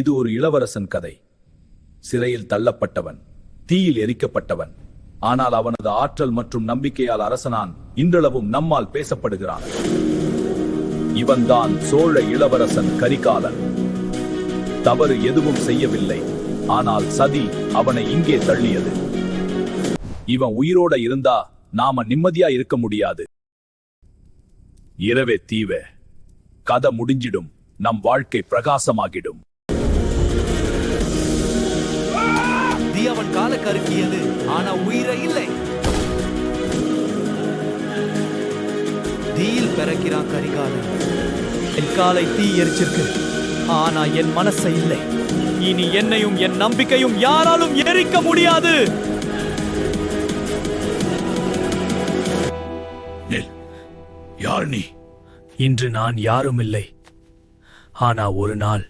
இது ஒரு இளவரசன் கதை. சிறையில் தள்ளப்பட்டவன், தீயில் எரிக்கப்பட்டவன். ஆனால் அவனது ஆற்றல் மற்றும் நம்பிக்கையால் அரசனான் இன்றளவும் நம்மால் பேசப்படுகிறான். இவன்தான் சோழ இளவரசன் கரிகாலன். தவறு எதுவும் செய்யவில்லை, ஆனால் சதி அவனை இங்கே தள்ளியது. இவன் உயிரோட இருந்தா நாம நிம்மதியா இருக்க முடியாது. இரவே தீவே, கதை முடிஞ்சிடும், நம் வாழ்க்கை பிரகாசமாகிடும். தீ அவன் கால கருக்கியது, ஆனா உயிரை இல்லை. தீயில் பிறக்கிறான் கரிகாலன். என் காலை தீ எரிச்சிருக்கு, ஆனா என் மனசை இல்லை. இனி என்னையும் என் நம்பிக்கையும் யாராலும் எரிக்க முடியாது. யார் நீ? இன்று நான் யாரும் இல்லை, ஆனா ஒரு நாள்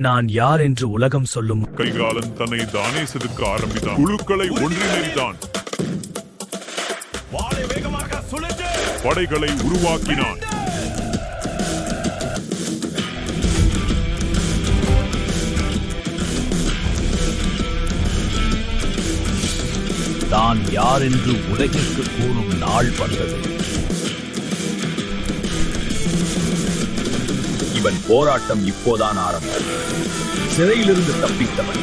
நான் யார் என்று உலகம் சொல்லும். கரிகாலன் தன்னை தானே செதுக்க ஆரம்பித்தான். குழுக்களை ஒன்றிணைத்தான், படைகளை உருவாக்கினான். தான் யார் என்று உலகிற்கு கூறும் நாள் வந்தது. இவன் போராட்டம் இப்போதான் ஆரம்பம். சிறையிலிருந்து தப்பித்தவன்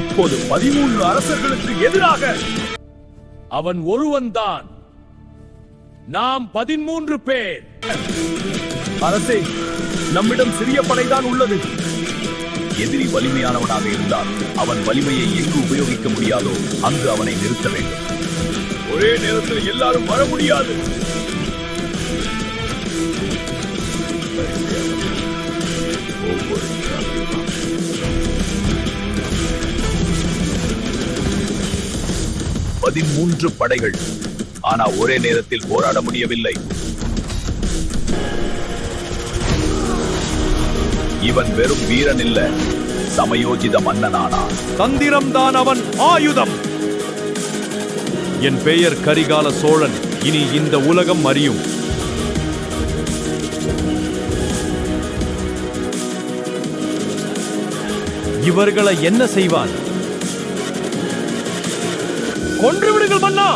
இப்போது 13 அரசர்களுக்கு எதிராக. அவன் ஒருவன்தான், நாம் 13 பேர். அரசே, நம்மிடம் சிறிய படைதான் உள்ளது. எதிரி வலிமையானவனாக இருந்தால் அவன் வலிமையை எங்கு உபயோகிக்க முடியாதோ அங்கு அவனை நிறுத்த வேண்டும். ஒரே நேரத்தில் எல்லாரும் வர முடியாது. ஒவ்வொரு 13 படைகள், ஆனா ஒரே நேரத்தில் போராட முடியவில்லை. இவன் வெறும் வீரன் இல்ல, சமயோஜித மன்னனானான். தந்திரம்தான் அவன் ஆயுதம். என் பெயர் கரிகால சோழன். இனி இந்த உலகம் அறியும். இவர்களை என்ன செய்வான்? கொன்று விடுங்கள் மன்னா.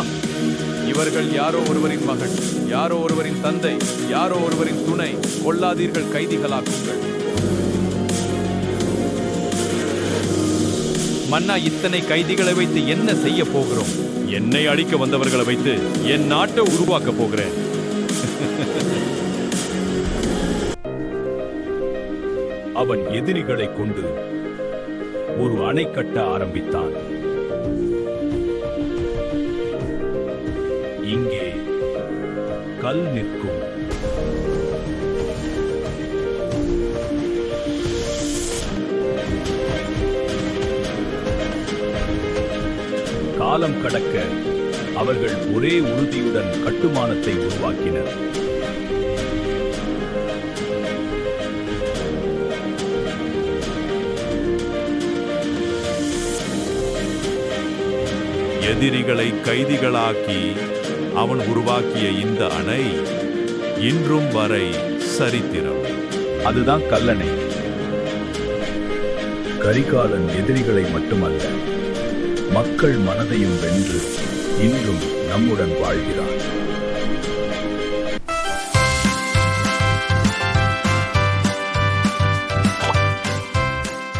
இவர்கள் யாரோ ஒருவரின் மகன், யாரோ ஒருவரின் தந்தை, யாரோ ஒருவரின் துணை. கொல்லாதீர்கள், கைதிகளாக்குங்கள். மன்னா, இத்தனை கைதிகளை வைத்து என்ன செய்ய போகிறோம்? என்னை அழிக்க வந்தவர்களை வைத்து என் நாட்டை உருவாக்க போகிறேன். அவன் எதிரிகளை கொண்டு ஒரு அணை கட்ட ஆரம்பித்தான். இங்கே கல் நிற்கும். காலம் கடக்க அவர்கள் ஒரே உறுதியுடன் கட்டுமானத்தை உருவாக்கினர். எதிரிகளை கைதிகளாக்கி அவன் உருவாக்கிய இந்த அணை இன்றும் வரை சரித்திரம். அதுதான் கல்லணை. கரிகாலன் எதிரிகளை மட்டுமல்ல, மக்கள் மனதையும் வென்று இன்றும் நம்முடன் வாழ்கிறான்.